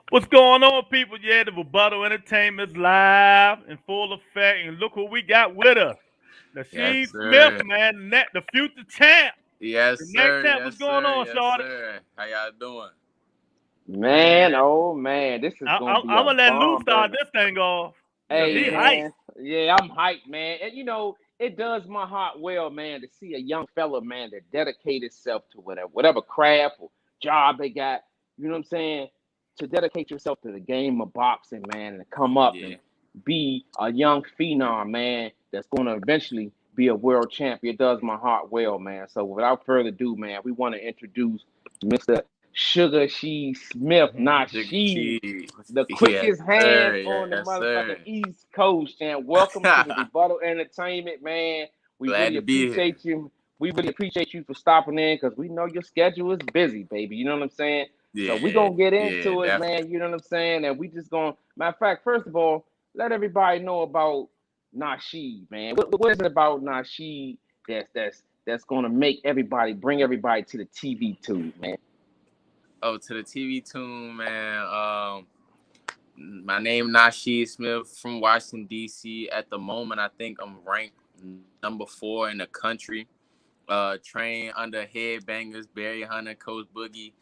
What's going on, people? Yeah, the Rebuttal Entertainment's live in full effect, and look who we got with us. Yes, Nasheed Smith, sir. man, the future champ. Yes, The next sir. champ, Yes, what's going sir. on, Yes, Shorty? sir. How y'all doing? Man, oh man, this is gonna be I'm a gonna let Lou bomb start burger. this thing off, because Hey he Yeah. hype. man, yeah, I'm hyped, man. And it does my heart well, man, to see a young fella, man, that dedicate himself to whatever craft or job they got. You know what I'm saying? To dedicate yourself to the game of boxing, man, and to come up and Yeah. be a young phenom, man, that's gonna eventually be a world champion. It does my heart well, man. So without further ado, man, we want to introduce Mr. Sugar She Smith, not Sugar she, cheese. the Yes, quickest sir. hands on the Yes, sir. motherfucking East Coast. And welcome to the Rebuttal Entertainment, man. We Glad really to be here. appreciate you. We really appreciate you for stopping in because we know your schedule is busy, baby. You know what I'm saying? So we're Yeah. gonna get Yeah, into it, definitely. man. You know what I'm saying? And we just gonna matter of fact, first of all, let everybody know about Nasheed, man. What is it about Nasheed that's gonna make everybody bring everybody to the TV tube, man? Oh, to the TV tune, man. My name Nasheed Smith from Washington D.C. At the moment, I think I'm ranked number 4 in the country. Train under headbangers, Barry Hunter, Coach Boogie,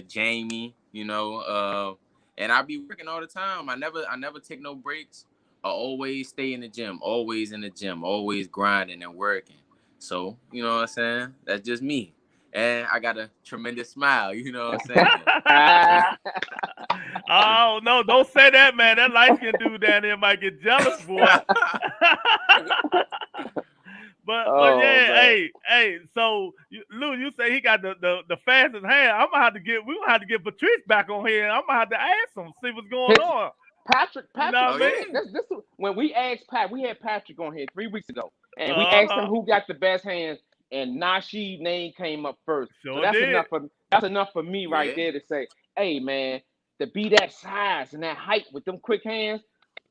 Jamie, and I be working all the time. I never take no breaks. I always stay in the gym, always in the gym, always grinding and working. So, you know what I'm saying? That's just me. And I got a tremendous smile, you know what I'm saying? Oh no, don't say that, man. That light skinned dude down there might get jealous, boy. But Oh yeah, man. So Lou, you say he got the fastest hand. We gonna have to get Patrice back on here. I'm gonna have to ask him, see what's going His on. You know Patrick Oh what I said mean? yeah, this when we asked Pat, we had Patrick on here 3 weeks ago, and we Uh asked him huh. who got the best hands, and Nasheed name came up first. So Sure did. that's enough for me right yeah, there to say, hey man, to be that size and that height with them quick hands,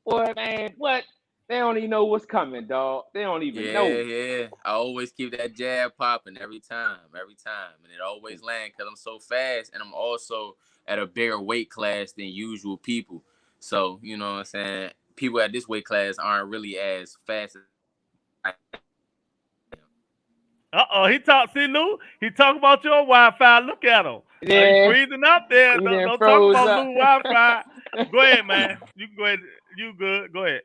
boy man, what? They don't even know what's coming, dog. They don't even yeah, know. yeah. I always keep that jab popping every time, and it always lands because I'm so fast, and I'm also at a bigger weight class than usual people. So you know what I'm saying. People at this weight class aren't really as fast as I He talk. See Lou, he talk about your Wi-Fi. Look at him. He Yeah, freezing up there. he done Don't talk froze about up. Lou Wi-Fi. Go ahead, man. You can go ahead. You good? Go ahead.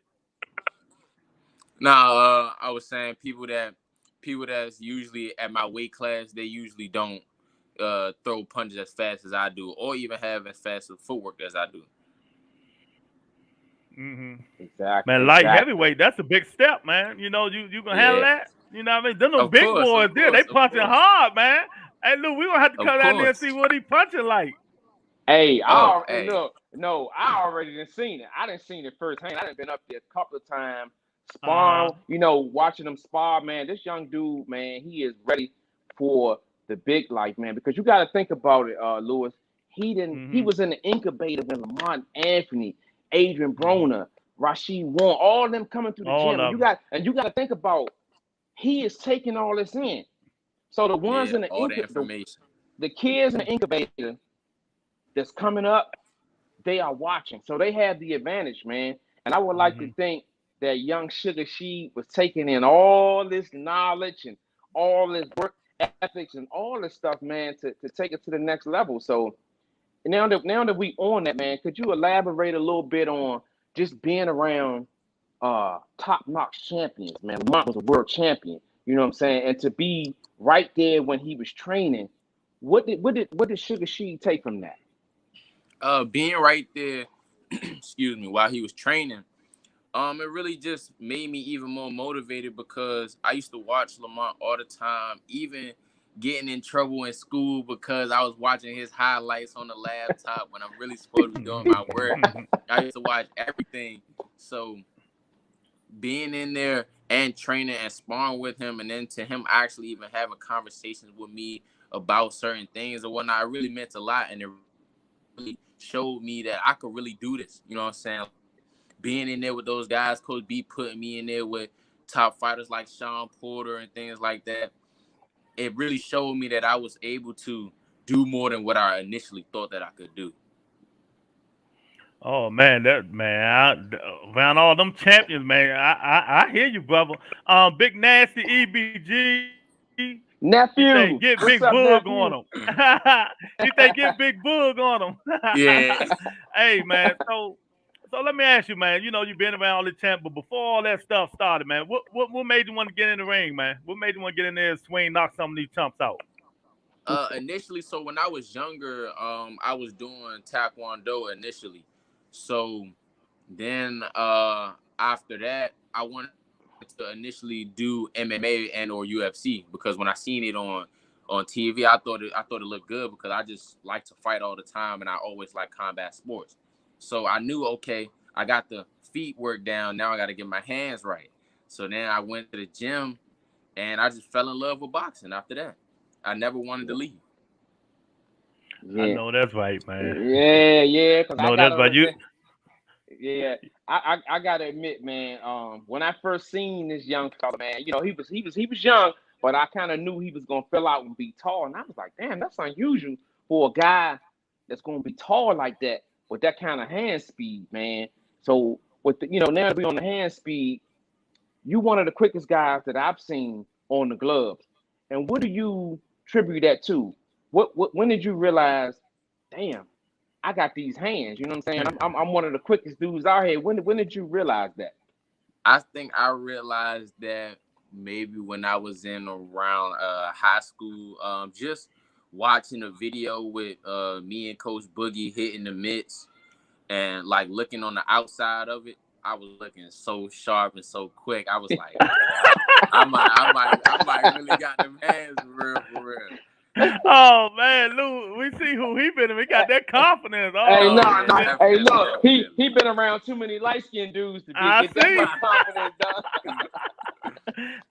Now, I was saying people that's usually at my weight class, they usually don't throw punches as fast as I do, or even have as fast of footwork as I do. Hmm. Exactly, Man, light exactly. heavyweight. That's a big step, man. You gonna handle Yeah, that? You know what I mean? Them of big course, boys of there. They course, of punching course, hard, man. Hey, Lou, we gonna have to of come down there and see course. what he punching like. Hey, Oh, and hey, look, no, I already done seen it. I done seen it firsthand. I done been up there a couple of times, Uh huh. sparring, watching them spar, man. This young dude, man, he is ready for the big life, man. Because you got to think about it, Lewis. He Hmm. was in the incubator when Lamont Anthony, Adrian Hmm. Broner, Rasheed Warren, all of them coming through the All gym, and of them. you got to think about he is taking all this in. So the ones yeah, in all the information. the kids in the incubator that's coming up, they are watching. So they have the advantage, man. And I would like to Hmm. think that young Sugar She was taking in all this knowledge and all this work ethics and all this stuff, man, to take it to the next level. So now that we on that, man, could you elaborate a little bit on just being around top notch champions, man? Lamont was a world champion, you know what I'm saying? And to be right there when he was training, what did Sugar She take from that? Being right there, excuse me, while he was training, it really just made me even more motivated because I used to watch Lamont all the time, even getting in trouble in school because I was watching his highlights on the laptop when I'm really supposed to be doing my work. I used to watch everything. So being in there and training and sparring with him, and then to him actually even having conversations with me about certain things or whatnot, it really meant a lot, and it really showed me that I could really do this. You know what I'm saying? Being in there with those guys, Coach B putting me in there with top fighters like Sean Porter and things like that. It really showed me that I was able to do more than what I initially thought that I could do. Oh man, that man, around all them champions, man. I hear you, brother. Big nasty EBG. He say get big Nephew, bug on what's them. up, nephew? He say get big bug on them. Yeah. Hey man, so let me ask you, man. You know you've been around all the champ, but before all that stuff started, man, what made you want to get in the ring, man? What made you want to get in there and swing, knock some of these chumps out? Initially, so when I was younger, I was doing taekwondo initially. So then after that, I wanted to initially do MMA and or UFC because when I seen it on TV, I thought it looked good because I just like to fight all the time and I always like combat sports. So I knew, okay, I got the feet work down. Now I got to get my hands right. So then I went to the gym and I just fell in love with boxing after that. I never wanted to leave. I Yeah, know that's right, man. yeah. Cause I No, that's gotta right. You understand. Yeah, I gotta admit, man. When I first seen this young fella, man, he was young, but I kind of knew he was gonna fill out and be tall, and I was like, damn, that's unusual for a guy that's gonna be tall like that with that kind of hand speed, man. So with now that we on the hand speed, you one of the quickest guys that I've seen on the gloves. And what do you tribute that to? What when did you realize, damn, I got these hands? You know what I'm saying? I'm one of the quickest dudes out here. When did you realize that? I think I realized that maybe when I was in around high school, just watching a video with me and Coach Boogie hitting the mitts and like looking on the outside of it, I was looking so sharp and so quick. I was like, okay, I might really got them hands for real. Oh man, Lou, we see who he been. We got that confidence. Hey, Oh, no, Oh he yeah, no. been. Hey, definitely, look, definitely. he been around too many light skinned dudes to be I get that see. much confidence, done.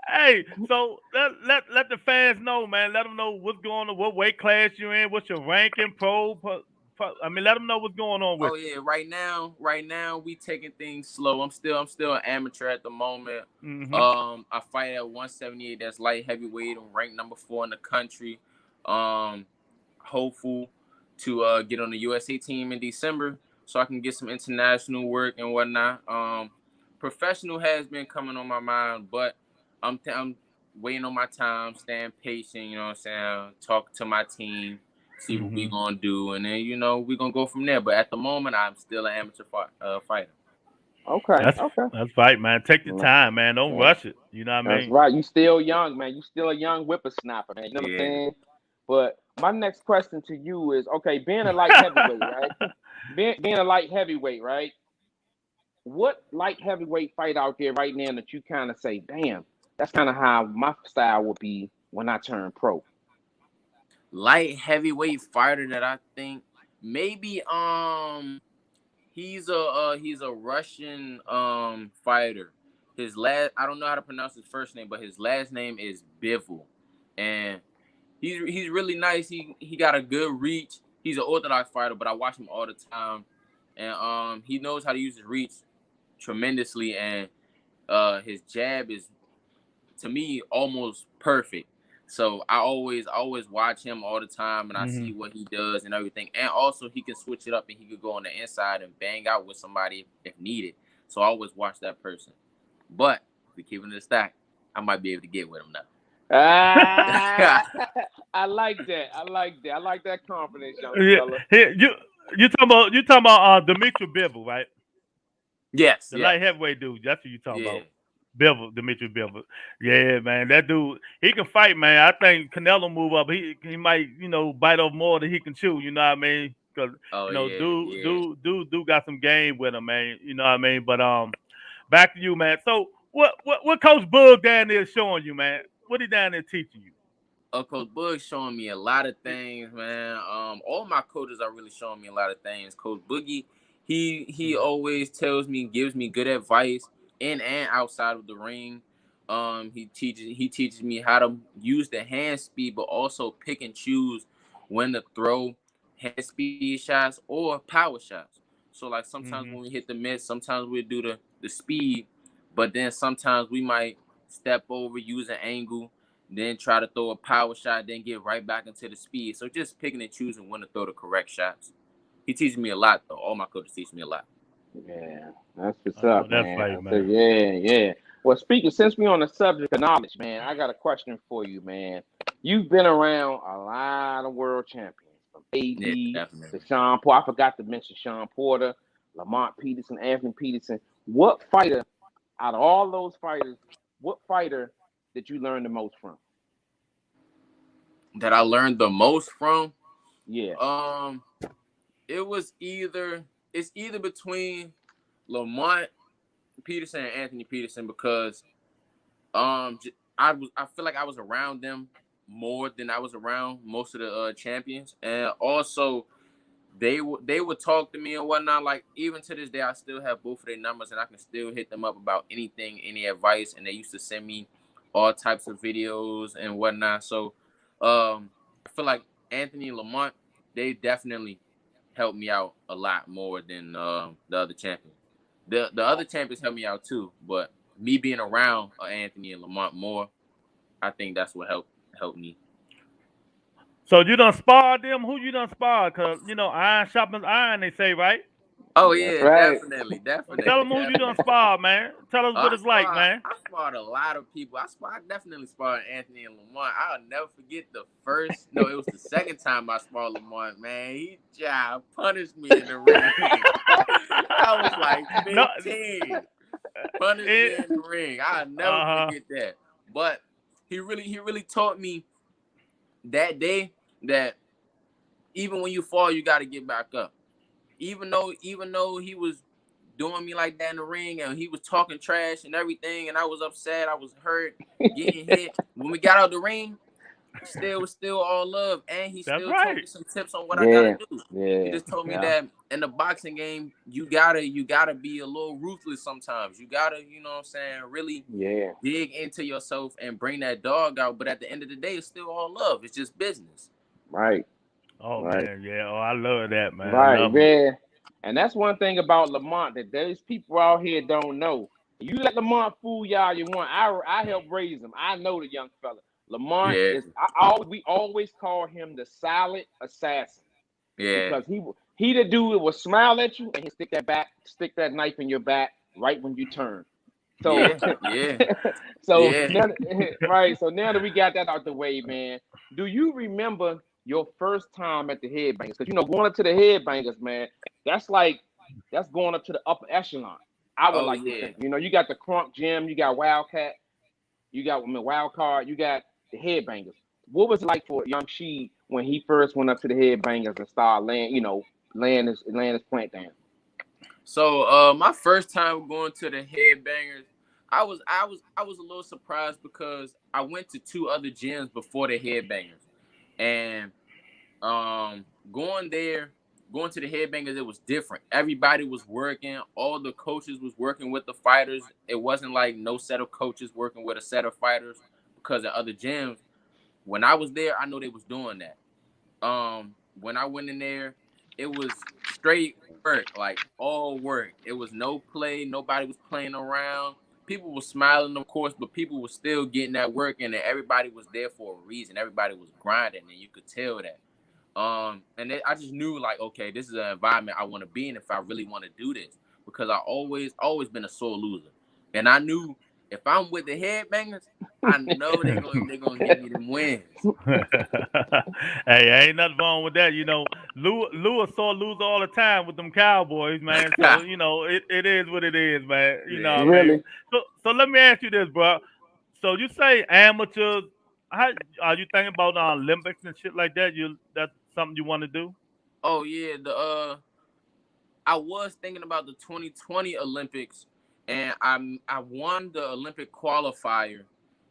Hey, so let the fans know, man. Let them know what's going on, what weight class you're in, what's your ranking, I mean, let them know what's going on with Oh yeah, right now we taking things slow. I'm still an amateur at the moment. you. Hmm. I fight at 178. That's light heavyweight. I'm ranked number 4 in the country. Um, hopeful to get on the USA team in December so I can get some international work and whatnot. Professional has been coming on my mind, but I'm waiting on my time, staying patient. You know what I'm saying? Talk to my team, see what we Hmm. gonna do, and then we gonna go from there. But at the moment, I'm still an amateur fighter. Okay, That's okay. that's right, man. Take your No, time, man. Don't yeah, rush it. You know what I that's mean? right. You still young, man. You still a young whippersnapper, man. You know what I'm Yeah. saying? But my next question to you is, okay, being a light heavyweight, right? Being a light heavyweight, right? What light heavyweight fight out there right now that you kind of say, damn, that's kind of how my style would be when I turn pro? Light heavyweight fighter that I think maybe he's a Russian fighter. His last I don't know how to pronounce his first name, but his last name is Bivol. And he's really nice. He got a good reach. He's an orthodox fighter, but I watch him all the time. And he knows how to use his reach tremendously and his jab is to me almost perfect. So I always watch him all the time and I Hmm. see what he does and everything. And also he can switch it up and he could go on the inside and bang out with somebody if needed. So I always watch that person. But if we keep it in the stack, I might be able to get with him now. Ah, I like that. I like that. I like that confidence, young Yeah, fella. you talking about Dimitri Bivol, right? Yes, The light yes. heavyweight dude. That's what you talking Yeah. about. Bivol, Dimitri Bivol. Yeah, man, that dude, he can fight, man. I think Canelo move up. He might, bite off more than he can chew. You know what I mean? Because Oh yeah, yeah. dude got some game with him, man. You know what I mean? But back to you, man. So what Coach Bug down there showing you, man? What he down there teaching you? Coach Boog showing me a lot of things, man. All my coaches are really showing me a lot of things. Coach Boogie, he always tells me, gives me good advice in and outside of the ring. He teaches me how to use the hand speed, but also pick and choose when to throw hand speed shots or power shots. So like sometimes when Hmm. we hit the miss, sometimes we do the speed, but then sometimes we might step over, use an angle then try to throw a power shot, then get right back into the speed. So just picking and choosing when to throw the correct shots. he teaches me a lot though. All my coaches teach me a lot. Yeah, that's what's I know up, that's man. right, I said, man. yeah. Well, speaking since we on the subject of knowledge, man, I got a question for you, man. You've been around a lot of world champions, from Yeah, AB to definitely. Sean Porter. I forgot to mention Sean Porter, Lamont Peterson, Anthony Peterson. What fighter out of all those fighters, what fighter did you learn the most from? That I learned the most from. Yeah. Um, it was either it's either between Lamont Peterson and Anthony Peterson because I feel like I was around them more than I was around most of the champions, and also they would talk to me and whatnot. Like even to this day, I still have both of their numbers, and I can still hit them up about anything, any advice. And they used to send me all types of videos and whatnot. So I feel like Anthony and Lamont, they definitely helped me out a lot more than the other champions. The other champions helped me out too, but me being around Anthony and Lamont more, I think that's what helped me. So you done sparred them? Who you done sparred? Cause iron sharpens iron. They say, right? Oh That's yeah, right. definitely, Tell definitely, them who you done definitely. sparred, man. Tell us Oh, what it's like, man. I sparred a lot of people. I definitely sparred Anthony and Lamont. I'll never forget the first. No, it was the second time I sparred Lamont. Man, he just punished me in the ring. I was like No, 15. Punished me it, in the ring. I'll never uh huh. forget that. But he really taught me that day that even when you fall, you got to get back up. Even though he was doing me like that in the ring and he was talking trash and everything, and I was upset, I was hurt, getting hit. When we got out the ring, still was still all love, and he That's still told right. me some tips on what I gotta Yeah, do. He yeah, just told me yeah. that in the boxing game, you gotta be a little ruthless sometimes. You gotta, what I'm saying, really Yeah, dig into yourself and bring that dog out. But at the end of the day, it's still all love. It's just business. right, Oh right, man, yeah. Oh, I love that, man. I right, love them. yeah. And that's one thing about Lamont that those people out here don't know. You let Lamont fool y'all you want. I helped raise him. I know the young fella. Lamont Yeah, is. We always call him the silent assassin yeah, because he the dude that will smile at you and he stick that knife in your back right when you turn. So yeah, yeah, so yeah. now, right. So now that we got that out the way, man, do you remember your first time at the Headbangers? Because going up to the Headbangers, man, that's like that's going up to the upper echelon. I would Oh like to yeah. think. You got the Crunk Gym, you got Wildcat, you got Wild Card, you got the Headbangers. What was it like for Young Sheed when he first went up to the Headbangers and started laying his plant down? So my first time going to the Headbangers, I was a little surprised because I went to two other gyms before the Headbangers. And um going there, going to the Headbangers, it was different. Everybody was working, all the coaches was working with the fighters. It wasn't like no set of coaches working with a set of fighters because at other gyms, when I was there, I know they was doing that. When I went in there, it was straight work, like all work. It was no play. Nobody was playing around. People were smiling, of course, but people were still getting that work, and everybody was there for a reason. Everybody was grinding, and you could tell that. I just knew like, okay, this is an environment I want to be in if I really want to do this because I always been a sore loser, and I knew if I'm with the Headbangers, I know they're gonna give me them wins. Hey, ain't nothing wrong with that. Lou a sore loser all the time with them Cowboys, man. So it is what it is, man. You know Yeah. what I mean? Really? So let me ask you this, bro. So you say amateurs? How are you thinking about the Olympics and shit like that? That's something you want to do? Oh yeah, the I was thinking about the 2020 Olympics, and I won the Olympic qualifier,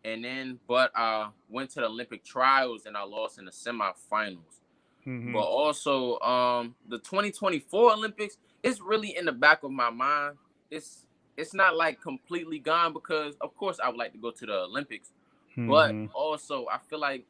and then but I went to the Olympic trials and I lost in the semifinals. But Hmm. also, the 2024 Olympics is really in the back of my mind. It's not like completely gone because of course I would like to go to the Olympics, but Hmm. also I feel like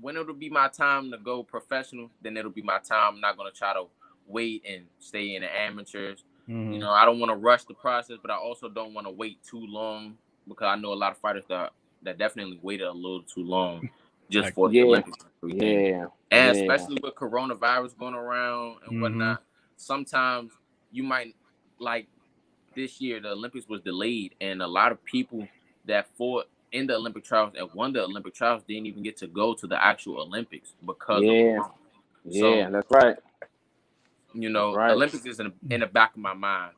when it'll be my time to go professional, then it'll be my time. I'm not gonna try to wait and stay in the amateurs. Hmm. I don't want to rush the process, but I also don't want to wait too long because I know a lot of fighters that definitely waited a little too long just Like, for the Yeah, Olympics and everything. yeah, And yeah. especially with coronavirus going around and hmm whatnot, sometimes you might like this year the Olympics was delayed, and a lot of people that fought in the Olympic trials and won the Olympic trials didn't even get to go to the actual Olympics because of Yeah, Corona. yeah, So that's right. That's right. Olympics is in the back of my mind.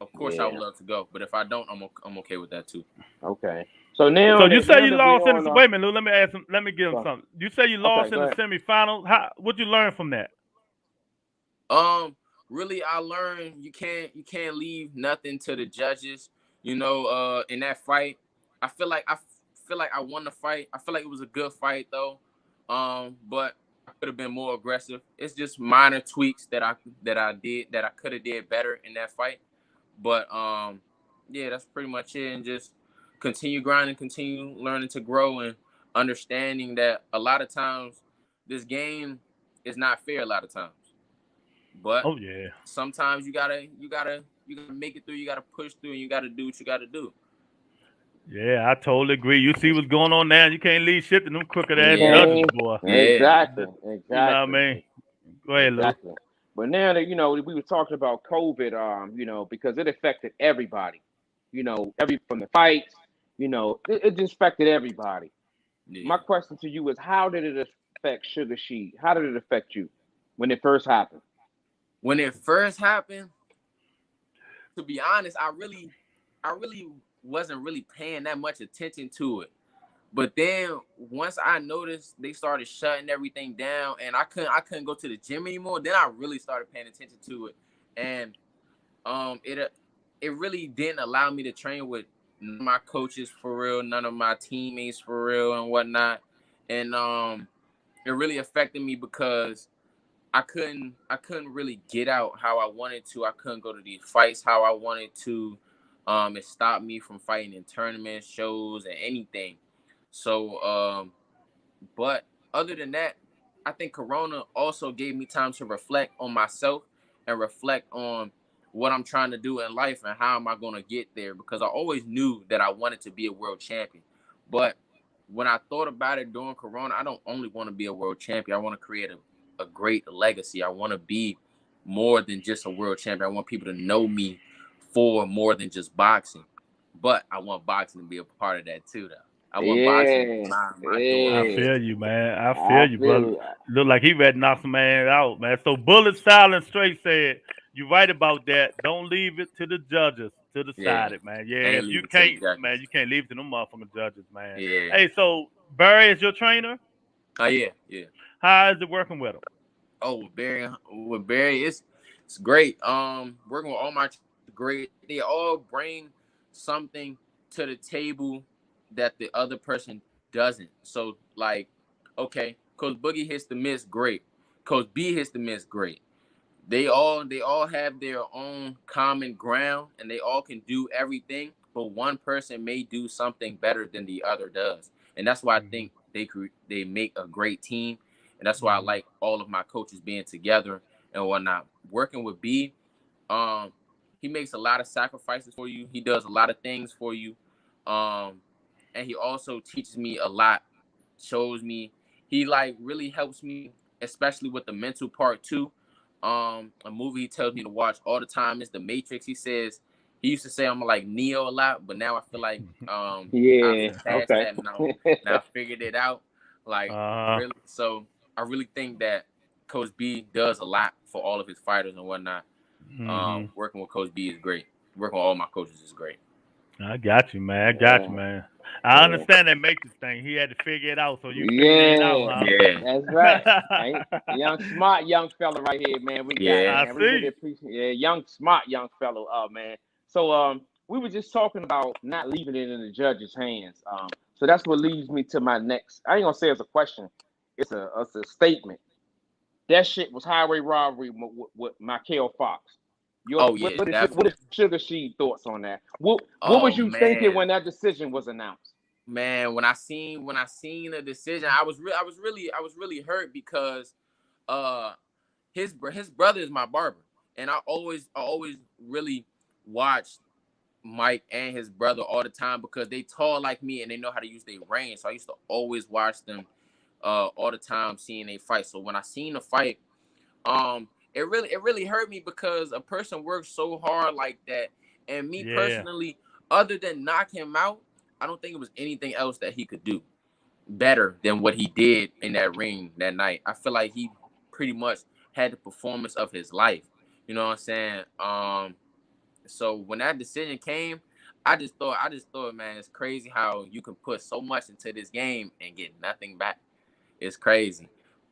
Of course, I would Yeah. love to go, but if I don't, I'm okay with that too. Okay. So So you say now you that we lost in on the wait a minute, Lou, let me ask him, let me give him go- something. You say you okay, lost go in the ahead. semifinals. How what'd you learn from that? Um, Really, I learned you can't leave nothing to the judges. In that fight, I feel like I won the fight. I feel like it was a good fight though. But I could have been more aggressive. It's just minor tweaks that I could have did better in that fight. But yeah, that's pretty much it. And just continue grinding, continue learning to grow, and understanding that a lot of times this game is not fair. A lot of times, but Oh yeah. sometimes you gotta make it through. You gotta push through, and you gotta do what you gotta do. Yeah, I totally agree. You see what's going on now. You can't leave shit to them crooked You ass Yeah, judges, can't boy. yeah, exactly, You know what I exactly. mean? Go ahead, Lou. Exactly. But now that we were talking about COVID, because it affected everybody. Every from the fights, it just affected everybody. My yeah. question to you is, how did it affect Sugar Sheet? How did it affect you when it first happened? When it first happened, to be honest, I really wasn't really paying that much attention to it. But then once I noticed they started shutting everything down, and I couldn't go to the gym anymore, then I really started paying attention to it, and it really didn't allow me to train with none of my coaches for real, none of my teammates for real, and whatnot, and it really affected me because I couldn't really get out how I wanted to. I couldn't go to these fights how I wanted to. It stopped me from fighting in tournaments, shows, and anything. So but other than that, I think Corona also gave me time to reflect on myself and reflect on what I'm trying to do in life and how am I going to get there, because I always knew that I wanted to be a world champion. But when I thought about it during Corona, I don't only want to be a world champion. I want to create a great legacy. I want to be more than just a world champion. I want people to know me for more than just boxing. But I want boxing to be a part of that too, though. I want boxing to be Yeah, my door. I yeah. feel you, man. I I feel you, brother. feel Look like he ready to knock some man out, man. So Bullet Silent Straight said, "You right about that. Don't leave it to the judges to decide Yeah. it, man. Yeah, Ain't if you leaving to the can't, man, judges. you can't leave it to them motherfucking judges, man. Yeah. Hey, so Barry is your trainer. Oh yeah, yeah. How is it working with him? Oh, with Barry, it's great. Working with all my great. They all bring something to the table that the other person doesn't. So like, okay, Coach Boogie hits the miss, great. Coach B hits the miss, great. They all have their own common ground, and they all can do everything, but one person may do something better than the other does, and that's why I Hmm. think they make a great team, and that's why I Hmm. like all of my coaches being together and whatnot. Working with B, um, he makes a lot of sacrifices for you. He does a lot of things for you, um, and he also teaches me a lot, shows me. He like really helps me, especially with the mental part too. A movie he tells me to watch all the time is The Matrix. He used to say I'm like Neo a lot, but now I feel like I've yeah. surpassed Okay. that, and now I figured it out. Like Uh, really, so I really think that Coach B does a lot for all of his fighters and whatnot. hmm. Working with Coach B is great. Working with all my coaches is great. I got you, man. I got you, Yeah. man. I Yeah. understand that matrix thing. He had to figure it out, so you figured it Yeah. out, Yeah, That's right. Ain't young smart young fella right here, man. We got yeah, I man. We really see. appreciate yeah, young smart young fellow. Man. So we were just talking about not leaving it in the judge's hands. So that's what leads me to my next. I ain't gonna say it's a question. It's a statement. That shit was highway robbery with Michael Fox. Your oh what, yeah, what is definitely. Sugar Sheed thoughts on that? What Oh was you thinking man, when that decision was announced? man, when I seen the decision, I was really hurt because uh his brother is my barber, and I always really watched Mike and his brother all the time because they tall like me and they know how to use their range. So I used to always watch them all the time, seeing they fight. So when I seen the fight, it really hurt me because a person works so hard like that. And me Yeah. personally, other than knock him out, I don't think it was anything else that he could do better than what he did in that ring that night. I feel like he pretty much had the performance of his life. You know what I'm saying? So when that decision came, I just thought, man, it's crazy how you can put so much into this game and get nothing back. It's crazy.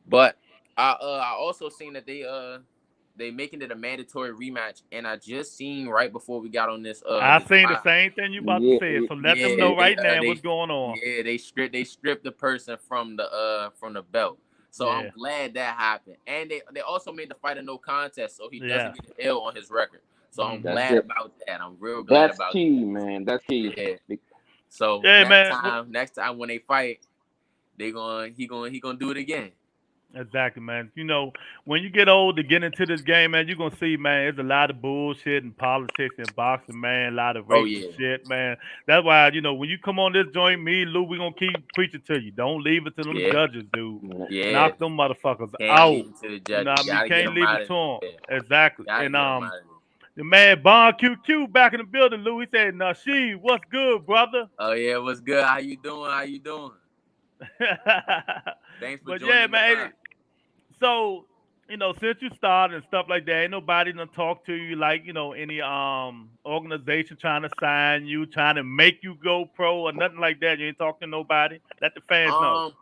But I also seen that they making it a mandatory rematch, and I just seen right before we got on I this seen the live. same thing you about to Yeah, say. So let them Yeah, know right now what's going on. they stripped the person from the belt. So I'm Yeah. glad that happened. And they also made the fight a no contest, so he doesn't Yeah. get an L on his record. So I'm that's Hmm. glad it. about that. I'm real glad That's about key, man. That's key. that. Yeah. So Yeah, next man. time, next time when they fight, he gonna do it again. Exactly, man. You know, when you get old to get into this game, man, you're gonna see, man, there's a lot of bullshit and politics and boxing, man, a lot of Oh racist yeah. shit, man. That's why, when you come on this joint, me and Lou, we gonna keep preaching to you. Don't leave it to them Yeah. judges, dude. Yeah. Yeah. Knock them motherfuckers Can't out. leave it to the You know judges. what I mean? You Gotta get can't them leave out it of to them. there. Exactly. Gotta And get them out of there. the man Bon QQ back in the building, Lou, he said, Nasheed, what's good, brother? Oh yeah, what's good? How you doing? How you doing? Thanks for But yeah, joining the man. live. So, since you started and stuff like that, ain't nobody done talk to you like, any organization trying to sign you, trying to make you go pro or nothing like that. You ain't talking to nobody. Let the fans know. Um,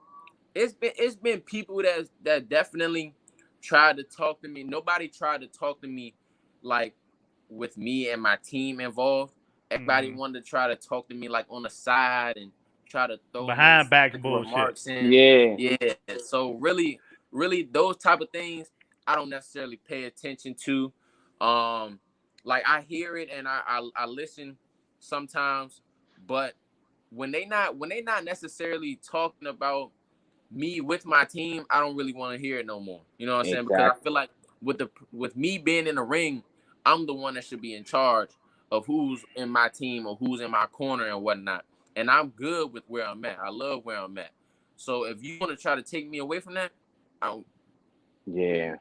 it's been people that definitely tried to talk to me. Nobody tried to talk to me like with me and my team involved. Everybody Hmm. wanted to try to talk to me like on the side and try to throw little Behind back slick bullshit. remarks in. Yeah. Yeah. So really those type of things I don't necessarily pay attention to. Um, like I hear it and I listen sometimes, but when they not necessarily talking about me with my team, I don't really want to hear it no more. You know what I'm saying? Because I Exactly. feel like with me being in the ring, I'm the one that should be in charge of who's in my team or who's in my corner and whatnot. And I'm good with where I'm at. I love where I'm at. So if you want to try to take me away from that, I don't Yeah.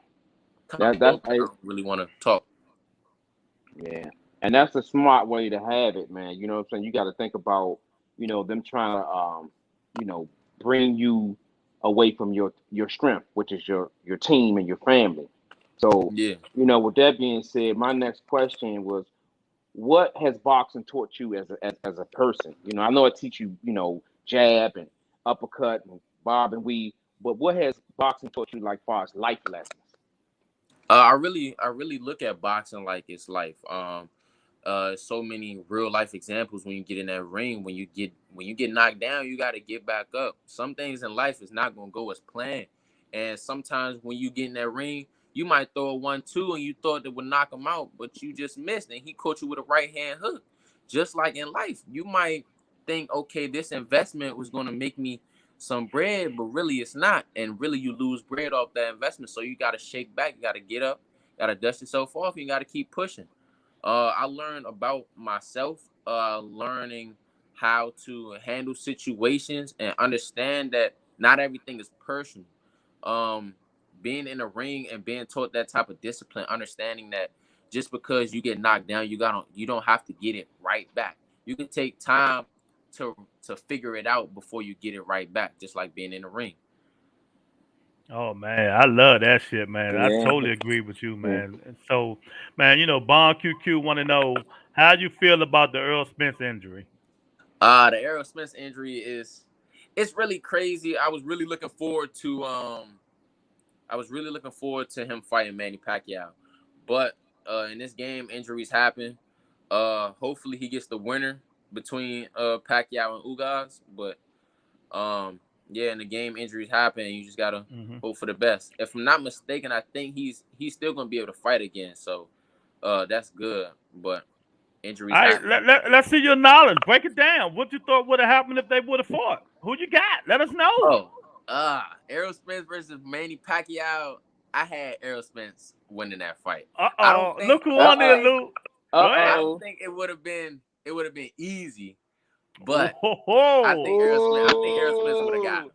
come That's close. I don't really want to talk. yeah. And that's a smart way to have it, man. You know what I'm saying? You got to think about, them trying to, you know, bring you away from your strength, which is your team and your family. So, Yeah. with that being said, my next question was, what has boxing taught you as a person? I know it teach you, jab and uppercut and bob and weave, but what has boxing taught you like far as life lessons? I really look at boxing like it's life. So many real life examples when you get in that ring. When you get knocked down, you got to get back up. Some things in life is not gonna go as planned, and sometimes when you get in that ring, you might throw a 1-2 and you thought that would knock him out, but you just missed, and he caught you with a right hand hook. Just like in life, you might think, okay, this investment was gonna make me some bread, but really it's not, and really you lose bread off that investment. So you got to shake back, you got to get up, got to dust yourself off, and you got to keep pushing. I learned about myself, learning how to handle situations and understand that not everything is personal. Um, Being in a ring and being taught that type of discipline, understanding that just because you get knocked down, you don't have to get it right back. You can take time to figure it out before you get it right back, just like being in the ring. Oh man, I love that shit, man. I Yeah. totally agree with you, Yeah. man. And so, man, Bon QQ want to know how you feel about the Earl Spence injury. The Errol Spence injury is it's really crazy. I was really looking forward to him fighting Manny Pacquiao. But in this game, injuries happen. Hopefully he gets the winner between Pacquiao and Ugas. But yeah, in the game, injuries happen, and you just gotta Hmm. hope for the best. If I'm not mistaken, I think he's still gonna be able to fight again. So that's good. But All injuries right, happen. let's see your knowledge. Break it down. What you thought would have happened if they would have fought? Who you got? Let us know. Oh, Errol Spence versus Manny Pacquiao. I had Errol Spence winning that fight. Uh I don't oh, think look who I Uh on don't there, uh think Lou. uh Go I ahead. don't oh. think it would have been easy, Oh, but ho, ho. I think Errol Spence would have got Oh. him.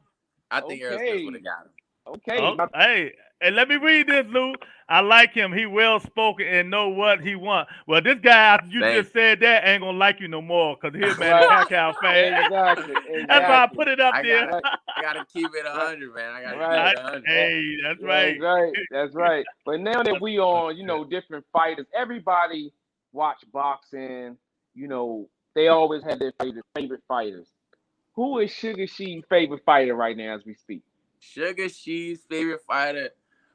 I think Errol Spence would Okay. have got him. Okay. Oh, hey. And let me read this, Lou. I like him. He well spoken and know what he want. Well, this guy after you Thank just said that ain't gonna like you no more because you. here, man, the Right. Pac-Cow fan. Exactly. That's why I Exactly. put it up I there. gotta Right. I gotta keep it Right. 100, man. I gotta keep Right. I, it 100. Eh, hey, that's That's right. right. That's right. But now that we That's on, good. different fighters, everybody watch boxing. They always have their favorite fighters. Who is Sugar She's favorite fighter right now as we speak? Sugar She's favorite fighter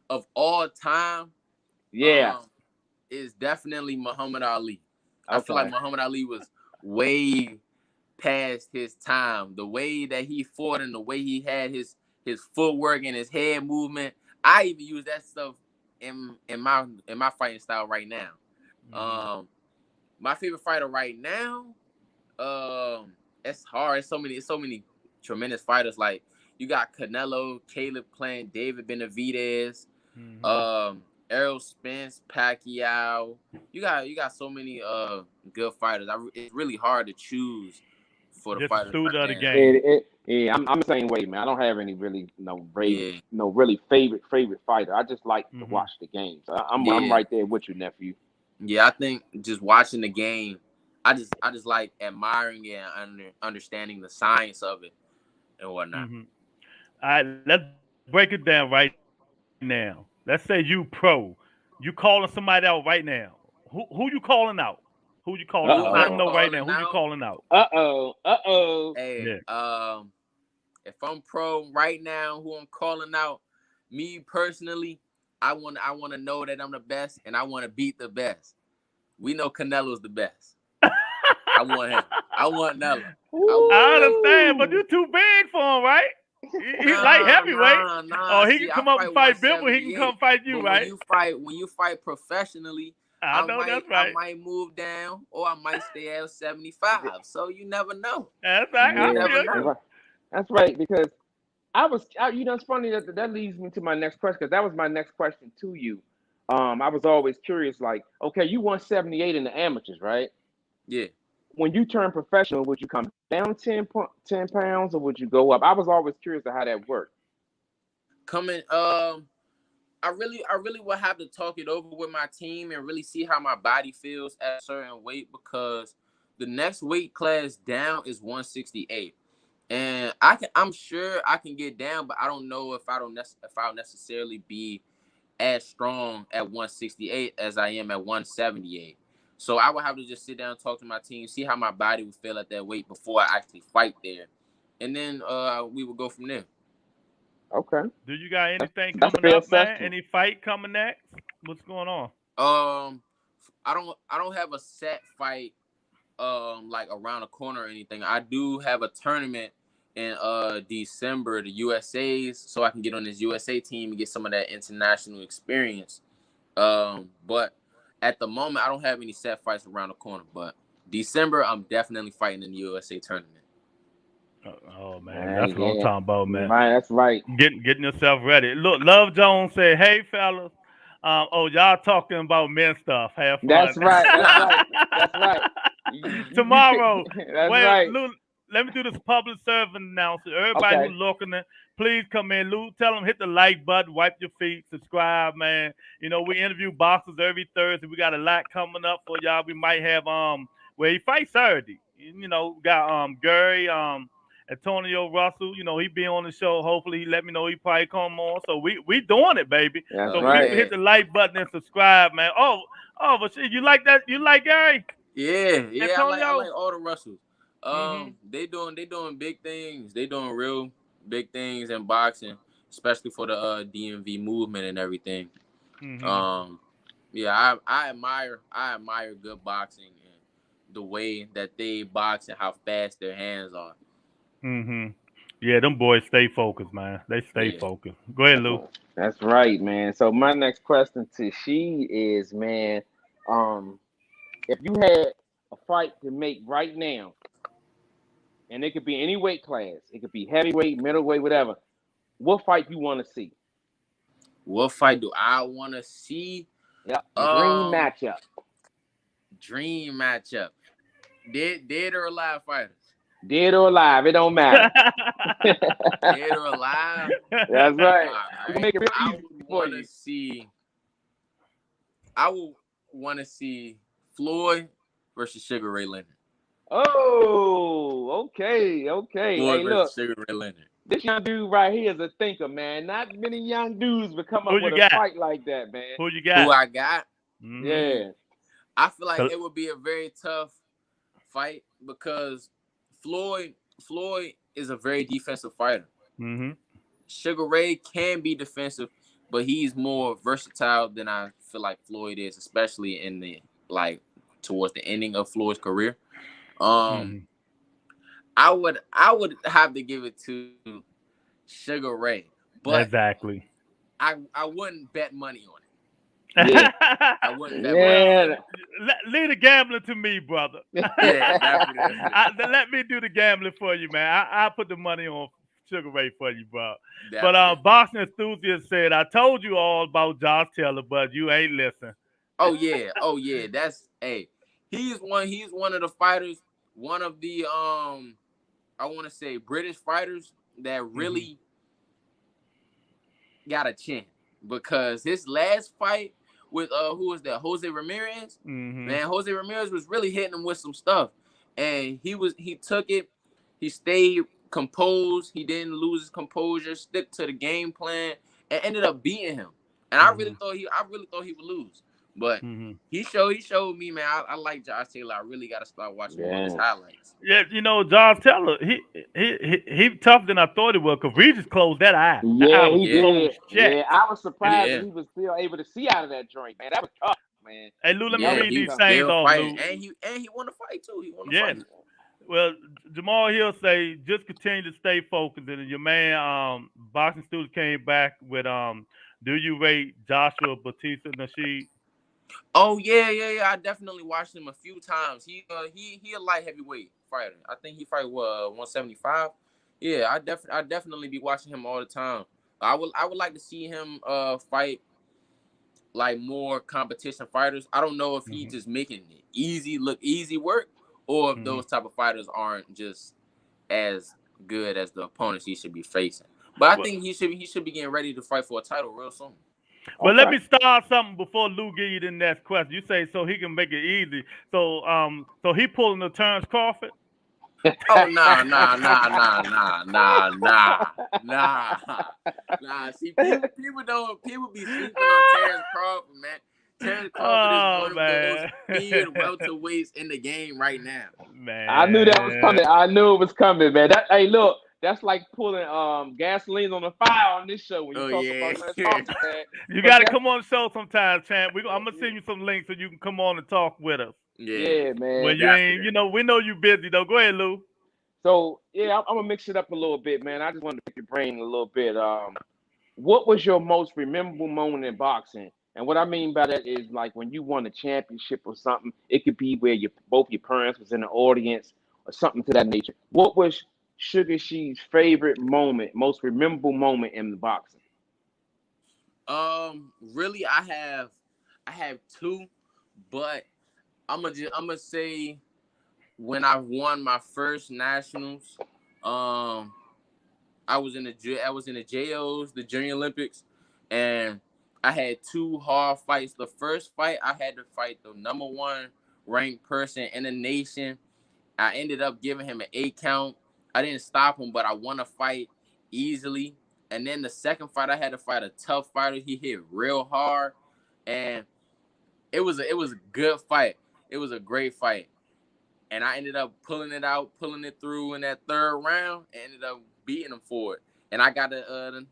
of all time Yeah. um is definitely Muhammad Ali. I feel like Okay. Muhammad Ali was way past his time. The way that he fought and the way he had his footwork and his head movement. I even use that stuff in my fighting style right now. Hmm. Um, my favorite fighter right now, it's hard. It's so many tremendous fighters. Like you got Canelo, Caleb Plant, David Benavidez, Hmm. um, Errol Spence, Pacquiao. You got so many good fighters. It's really hard to choose for the Just a fighters student right of the now. game. Yeah, I'm the same way, man. I don't have any really Yeah, really favorite fighter. I just like to Hmm. watch the game. So I'm yeah, right there with you, nephew. yeah. I think just watching the game, I just like admiring it and understanding the science of it and whatnot. Hmm. All right, let's break it down right now. Let's say you pro. You calling somebody out right now. Who you calling out? Who you calling out? Let them know Uh right Who now. am Who I you oh. calling calling out? out? Yeah. Hey, if I'm pro right now, who I'm calling out, me personally, I want to know that I'm the best, and I want to beat the best. We know Canelo's the best. I want him. I want Nella. I want I Nella. understand, but Ooh. you too big for him, right? He light Nah, heavyweight. nah, nah. Or he See, can I come up and fight fight Bibble. He can come 178. fight you, But when right? you fight professionally, I I know might that's I right. might move down or I might stay at 75. So you never know. That's right. You I Yeah, never feel that's you. know. right. That's right. Because it's funny that leads me to my next question because that was my next question to you. I was always curious, like, okay, you won 78 in the amateurs, right? Yeah. When you turn professional, would you come down 10 pounds or would you go up? I was always curious of how that worked. Coming I really will have to talk it over with my team and really see how my body feels at a certain weight because the next weight class down is 168. And I'm sure I can get down, but I don't know if I'll necessarily be as strong at 168 as I am at 178. So I would have to just sit down and talk to my team, see how my body would feel at that weight before I actually fight there. And then we would go from there. Okay, Do you got anything that's a coming fair up, man? assessment. Any fight coming next? What's going on? Um I don't have a set fight like around the corner or anything. I do have a tournament in December, the USA's, so I can get on this USA team and get some of that international experience. But at the moment I don't have any set fights around the corner. But December I'm definitely fighting in the USA tournament. Oh man, that's what I'm Yeah, talking about, man. right. That's right. Getting yourself ready. Look, Love Jones said, "Hey fellas, oh y'all talking about men stuff. Have That's fun." right. That's right. That's right. You pick. Tomorrow, That's well, right. Lou, let me do this public service announcement. Everybody who Okay. looking, please come in. Lou, tell them hit the like button, wipe your feet, subscribe, man. You know we interview boxers every Thursday. We got a lot coming up for y'all. We might have he fights Saturday. You know, we got Gary Antonio Russell. You know he be on the show. Hopefully he let me know he probably come on. So we doing it, baby. That's So Oh right. people yeah. hit the like button and subscribe, man. But shit, you like that? You like Gary Yeah, I like Antonio? all the Russells. Mm-hmm. They doing big things. They doing real big things in boxing, especially for the DMV movement and everything. Mm-hmm. Um, yeah, I admire good boxing and the way that they box and how fast their hands are. Mm-hmm. Yeah, them boys stay focused, man. They stay Yeah. focused. Go ahead, Lou. That's right, man. So my next question to she is, man, um, if you had a fight to make right now, and it could be any weight class, it could be heavyweight, middleweight, whatever. What fight you want to see? What fight do I want to see? Yep, your dream Um, matchup. Dream matchup. Dead or alive fighters. Dead or alive, it don't matter. Dead or alive. That's right. All We can right. make it real I easy would for want to you. see. I would want to see Floyd versus Sugar Ray Leonard. Oh, okay, okay. Floyd Hey, versus look, Sugar Ray Leonard. this young dude right here is a thinker, man. Not many young dudes would come Who up you with a got? fight like that, man. Who you Who got? I got? Mm-hmm. Yeah, I feel like So, it would be a very tough fight because Floyd is a very defensive fighter. mm-hmm. Sugar Ray can be defensive, but he's more versatile than I feel like Floyd is, especially in the like towards the ending of Floyd's career. Um, Mm-hmm. I would have to give it to Sugar Ray, but Exactly. I wouldn't bet money on it. yeah, I wouldn't bet money Well, on yeah. it. leave the gambling to me, brother. Yeah, definitely, Let me do the gambling for you, man. I put the money on Sugar Ray for you, bro. But definitely. boxing enthusiast said I told you all about Josh Taylor, but you ain't listen. Oh yeah. That's hey. He's one of the fighters, one of the I want to say British fighters that Mm-hmm. really got a chin because his last fight with who was that? Jose Ramirez. Mm-hmm. Man, Jose Ramirez was really hitting him with some stuff, and he took it. He stayed composed. He didn't lose his composure. Stick to the game plan, and ended up beating him. And Mm-hmm. I really thought he would lose, but Mm-hmm. he showed me, man. I like Josh Taylor. I really got to start watching more of his Yeah. highlights. Yeah, Josh Taylor, he tougher than I thought he was because Regis closed that eye. That eye Yeah, was he Yeah, closed did. shut. Yeah, I was surprised that yeah, he was still able to see out of that joint, man. That was tough, man. Hey Lou, let me That yeah. was read He these was tough. things still off, fighting, Lou. and he won the fight too. He won the Yeah. fight. Well, Jamal Hill say just continue to stay focused. And your man, boxing student came back with do you rate Joshua Batista Nasheed? Oh yeah. I definitely watched him a few times. He a light heavyweight fighter. I think he fight what 175. Yeah, I definitely be watching him all the time. I would like to see him fight like more competition fighters. I don't know if he Hmm. just making it easy look easy work or if Hmm. those type of fighters aren't just as good as the opponents he should be facing. But I Well, think he should be getting ready to fight for a title real soon. well, let Okay. me start something before Lou give you the next question. You say so he can make it easy. So he pulling the Terrence Crawford. Oh nah. Nah. See, people be sleeping on Terrence Crawford, man. Terrence Crawford is Oh one of those man, feared welterweights in the game right now. I knew that was man. coming. I knew it was coming, man. That hey, look, that's like pulling gasoline on the fire on this show when you Oh talk yeah. about Terrence Crawford, man. You But got to that's come on the show sometime, champ. I'm gonna send you some links so you can come on and talk with us. Yeah, yeah, man. When you ain't, definitely. we know you busy though. Go ahead, Lou. So yeah, I'm gonna mix it up a little bit, man. I just wanted to pick your brain a little bit. What was your most memorable moment in boxing? And what I mean by that is like when you won a championship or something. It could be where both your parents was in the audience or something to that nature. What was Sugar She's favorite moment, most memorable moment in the boxing? Really, I have two, but I'm gonna say when I won my first nationals, um, I was in the JOs, the Junior Olympics, and I had two hard fights. The first fight I had to fight the number one ranked person in the nation. I ended up giving him an 8 count. I didn't stop him, but I won a fight easily. And then the second fight, I had to fight a tough fighter. He hit real hard, and it was a good fight. It was a great fight, and I ended up pulling it out, pulling it through in that third round, and ended up beating him for it. And I got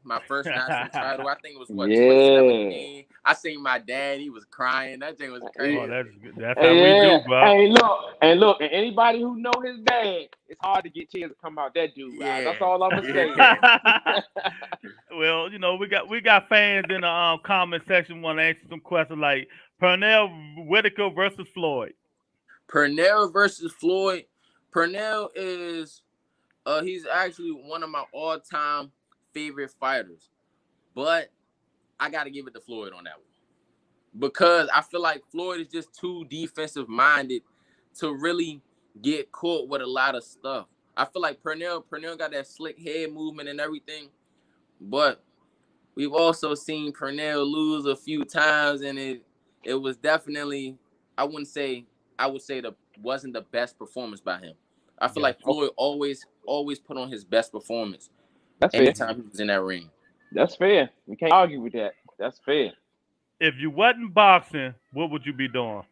my first national title. I think it was what Yeah. 2017. I seen my dad; he was crying. That thing was Oh, crazy. that's good. That's how we Yeah. do, bro. And look, and anybody who know his dad, it's hard to get tears to come out that dude. That's Yeah, all I'm gonna say. yeah. Well, we got fans in the comment section want to ask you some questions like Pernell Whitaker versus Floyd. Pernell versus Floyd. Pernell is he's actually one of my all-time favorite fighters. But I gotta give it to Floyd on that one. Because I feel like Floyd is just too defensive minded to really get caught with a lot of stuff. I feel like Pernell got that slick head movement and everything, but we've also seen Pernell lose a few times, and it was definitely, I wouldn't say, I would say the wasn't the best performance by him. I feel like Gotcha. Oh, Floyd always put on his best performance that's fair. Hmm. anytime he was in that ring. That's fair. We can't argue with that. That's fair. If you wasn't boxing, what would you be doing?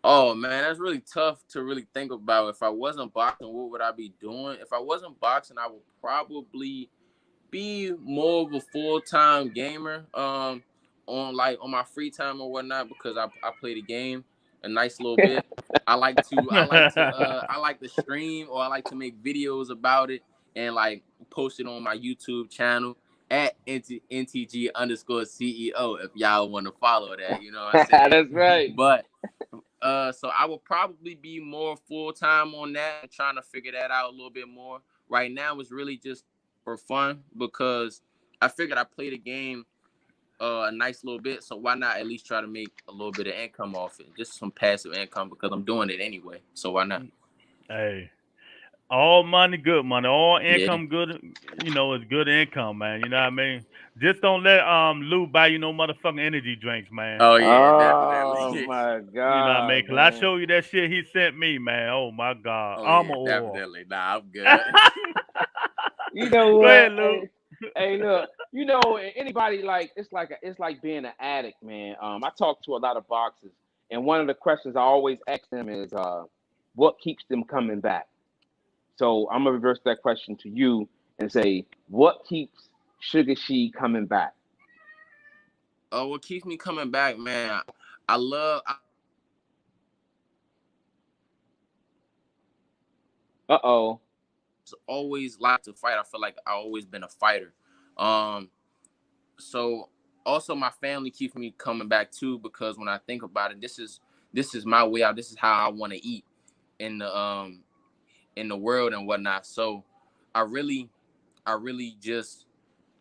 Oh man, that's really tough to really think about. If I wasn't boxing, what would I be doing? If I wasn't boxing, I would probably be more of a full time gamer. On like on my free time or whatnot, because I play the game a nice little bit. I like to stream, or I like to make videos about it and like post it on my YouTube channel at NTG underscore CEO if y'all want to follow that, you know what I'm saying? That's right. But so I will probably be more full time on that and trying to figure that out a little bit more. Right now, it's really just for fun because I figured I played the game a nice little bit. So why not at least try to make a little bit of income off it, just some passive income because I'm doing it anyway. So why not? Hey, all money, good money. All Yeah. income, good. Is good income, man. You know what I mean? Just don't let Lou buy you no motherfucking energy drinks, man. Oh yeah, Oh definitely. my You know what I mean? God, Cause I man. show you that shit he sent me, man. Oh my god, Oh armor yeah, oil. definitely. Nah, I'm good. You know Go what? ahead, Lou. Hey, look. You know, anybody like it's like being an addict, man. I talk to a lot of boxers, and one of the questions I always ask them is, what keeps them coming back? So I'm gonna reverse that question to you and say, what keeps Sugar She coming back? Oh, what keeps me coming back, man? I love. Uh-oh. Always like to fight. I feel like I always been a fighter. Um, so also my family keeps me coming back too because when I think about it, this is my way out. This is how I want to eat in the world and whatnot. So I really I really just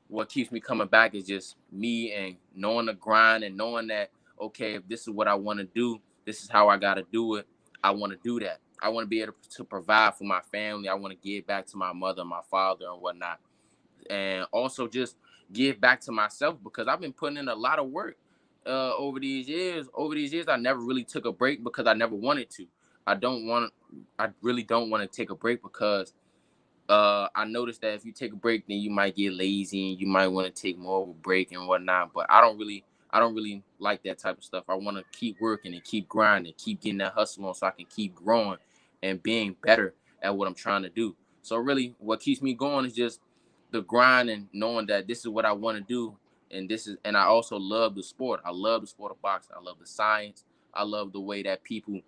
what keeps me coming back is just me and knowing the grind and knowing that okay, if this is what I want to do, this is how I got to do it. I want to do that. I want to be able to provide for my family. I want to give back to my mother, my father, and whatnot, and also just give back to myself because I've been putting in a lot of work over these years. Over these years, I never really took a break because I never wanted to. I don't want. I really don't want to take a break because I noticed that if you take a break, then you might get lazy and you might want to take more of a break and whatnot. But I don't really like that type of stuff. I want to keep working and keep grinding, keep getting that hustle on, so I can keep growing and being better at what I'm trying to do. So really, what keeps me going is just the grind and knowing that this is what I want to do, and and I also love the sport. I love the sport of boxing. I love the science. I love the way that people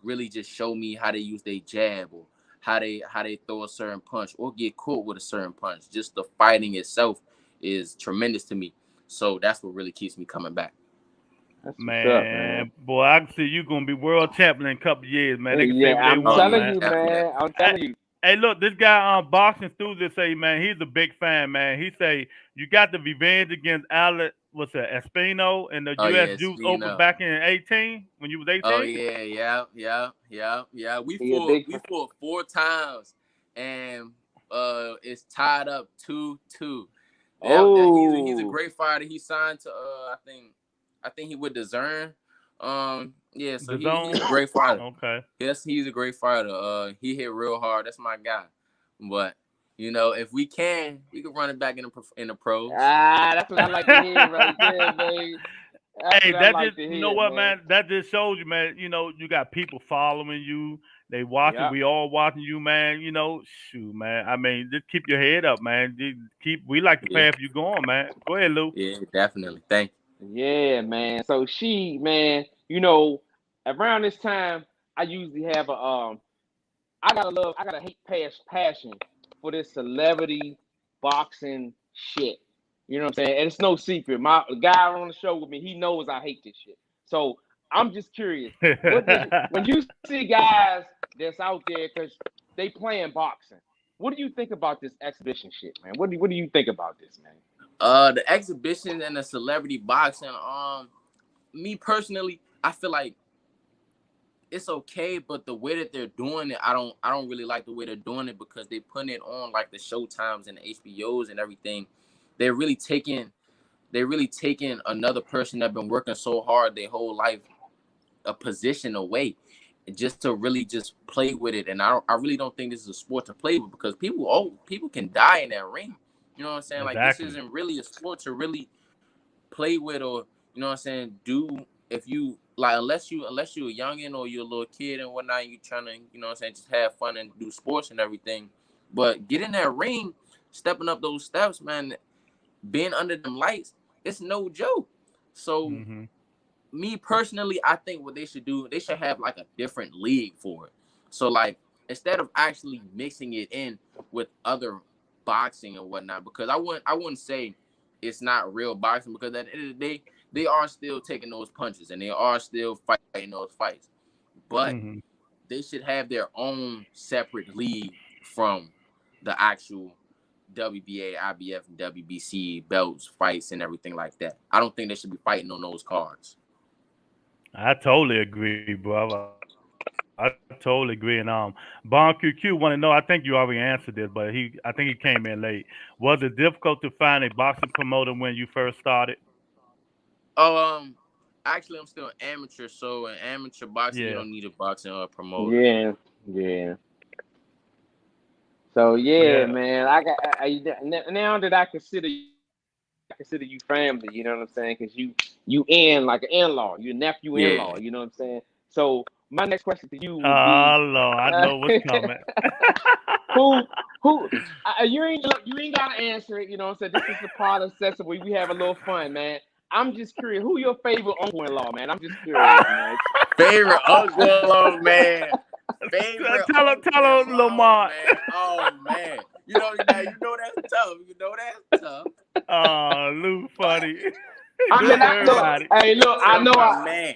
really just show me how they use their jab or how they throw a certain punch or get caught with a certain punch. Just the fighting itself is tremendous to me. So that's what really keeps me coming back. That's what's up, man. Man, boy, I can see you gonna be world champion in a couple of years, man. They can say Yeah, what they I'm Oh want, yeah, telling man. you, definitely. man. I'm Hey, telling you. hey, look, this guy boxing enthusiast say, man, he's a big fan, man. He say you got the revenge against Alex, what's that, Espino in the Oh U.S. yeah, Juice speaking Open of. back in 18 when you was Oh 18. yeah, yeah. We He a fought big we fought 4 times, and it's tied up 2-2. He's a Oh, great fighter. He signed to I think he with Discern. Yeah, so The he's a zone. great fighter. Okay. Yes, he's a great fighter. He hit real hard. That's my guy. But if we can run it back in the pros. that's what I like to hear right there, man. That's Hey, what I that like just to you know hear, what, man. man? That just shows you, man. You got people following you. They watching. Yep. We all watching you, man. Shoot, man. I mean, just keep your head up, man. Just keep. We like the Yeah, path you going, man. Go ahead, Lou. yeah, definitely. Thank Yeah, man. So man, you know, around this time, I usually have I gotta hate passion for this celebrity boxing shit. You know what I'm saying? And it's no secret. My the guy on the show with me, he knows I hate this shit. So I'm just curious, when you see guys that's out there because they playing boxing, what do you think about this exhibition shit, man? What do you think about this, man? the exhibition and the celebrity boxing. Me personally, I feel like it's okay, but the way that they're doing it, I don't really like the way they're doing it because they put it on like the Showtimes and the HBOs and everything. they're really taking another person that been working so hard their whole life a position away just to really just play with it. And I really don't think this is a sport to play with, because people can die in that ring. You know what I'm saying? Like, this Exactly. isn't really a sport to really play with, or you know what I'm saying, do. If you like, unless you're a youngin or you're a little kid and whatnot, you trying to, you know what I'm saying, just have fun and do sports and everything. But get in that ring, stepping up those steps, man, being under them lights, it's no joke. So Hmm. me personally, I think what they should do, they should have like a different league for it. So like, instead of actually mixing it in with other boxing and whatnot, because I wouldn't say it's not real boxing, because at the end of the day, they are still taking those punches and they are still fighting those fights. But Hmm. they should have their own separate league from the actual WBA, IBF, and WBC belts, fights, and everything like that. I don't think they should be fighting on those cards. I totally agree, bro. I totally agree. And Bon QQ want to know. I think you already answered this, but I think he came in late. Was it difficult to find a boxing promoter when you first started? Oh, actually, I'm still amateur, so in amateur Yeah. boxing, you don't need a boxing promoter. Yeah, yeah. So Yeah. yeah, man. Now that I consider you family. You know what I'm saying? Because you in like an in-law, you nephew Yeah. in-law. You know what I'm saying? So my next question to you would Oh be, Lord, I uh, know what's coming. who you ain't gotta answer it. You know what I'm saying? This is the part of session where we have a little fun, man. I'm just curious, who your favorite uncle-in-law, man? I'm just curious, man. Favorite uncle, man. Favorite Tell her, uncle-in-laws, Lamont. man. Oh man. You know that's tough. You know that's tough. Oh, Lou But funny. I Do mean, it for you look, know, everybody. hey, you look, know I that's know, my man.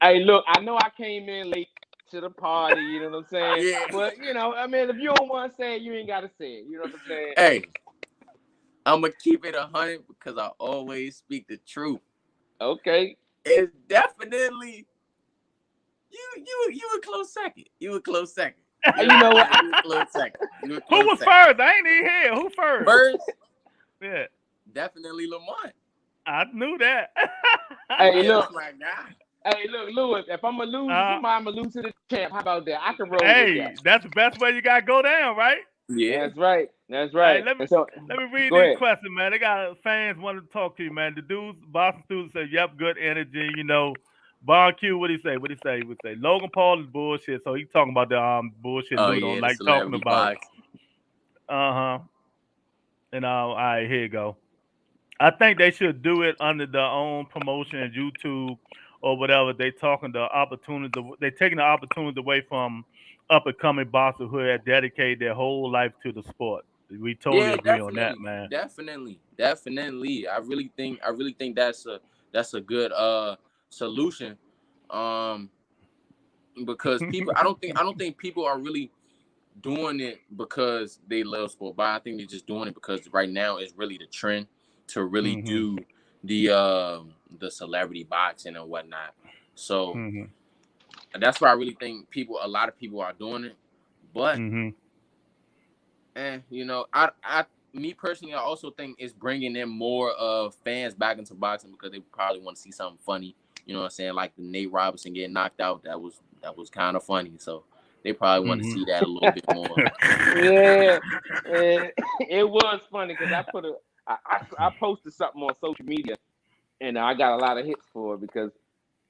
I know I came in late to the party. You know what I'm saying? Yeah. But I mean, if you don't want to say it, you ain't gotta say it. You know what I'm saying? Hey, I'm gonna keep it 100 because I always speak the truth. Okay. It's definitely you a close second. You a close second. You know You what know I'm what? saying? You a close second. You a Who close was second. first? I ain't even here. Who first? First, Yeah, definitely Lamont. I knew that. Hey, Yeah, look. that's my guy. Hey, look, Lewis. If I'm gonna lose to uh, somebody, I'm gonna lose to the champ. How about that? I can roll with that. hey, that's the best way you gotta go down, right? Yeah. That's right. That's Hey, right. And so, let me read go these ahead. questions, man. They got fans wanting to talk to you, man. The dudes, Boston students say, "Yep, good energy." Bon Q, what he say? What he say? He would say Logan Paul is bullshit. So he talking about the bullshit Oh Lou don't yeah, the like talking celebrity about. box. Uh huh. And all right, here you go. I think they should do it under their own promotion and YouTube or whatever. They talking the opportunities. They taking the opportunities away from up and coming boxers who have dedicated their whole life to the sport. We totally Yeah, agree on that, definitely, man. definitely. I really think that's a good solution. Um, because people, I don't think people are really doing it because they love sport, but I think they're just doing it because right now it's really the trend to really Hmm. do the celebrity boxing and whatnot. So Hmm. that's why I really think a lot of people are doing it. But Hmm. me personally, I also think it's bringing in more fans back into boxing because they probably want to see something funny. You know what I'm saying? Like the Nate Robinson getting knocked out, that was kind of funny. So they probably want to Hmm. see that a little bit more. Yeah, it was funny because I posted something on social media and I got a lot of hits for it because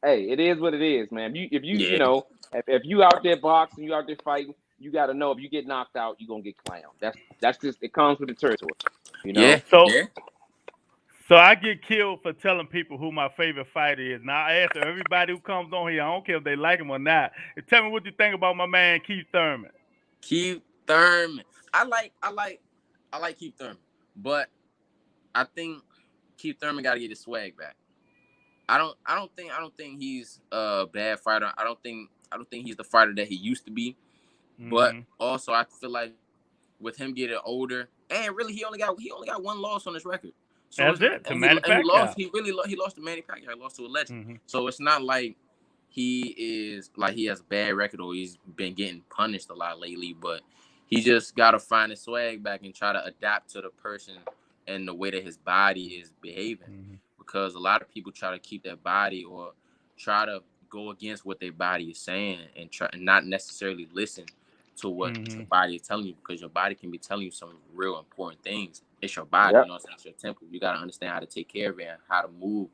hey, it is what it is, man. You Yeah, know if you out there boxing, you out there fighting, you got to know if you get knocked out, you are gonna get clowned. That's just it comes with the territory, you yeah, know. so yeah. so I get killed for telling people who my favorite fighter is. Now I ask everybody who comes on here, I don't care if they like him or not. And tell me what you think about my man Keith Thurman. Keith Thurman. I like Keith Thurman, but I think Keith Thurman got to get his swag back. I don't think he's a bad fighter. I don't think he's the fighter that he used to be. But Hmm. also, I feel like with him getting older, and really, he only got one loss on his record. So That's it's not, it. To Manny and he lost. Pacquiao. He lost to Manny Pacquiao. He lost to a legend. Hmm. So it's not like he has a bad record or he's been getting punished a lot lately. But he just gotta find his swag back and try to adapt to the person and the way that his body is behaving, Mhm. because a lot of people try to keep their body or try to go against what their body is saying and try and not necessarily listen to what your Mhm. body is telling you, because your body can be telling you some real important things. It's your body, you Yep. know what I'm saying? It's your temple. You got to understand how to take care of it and how to move.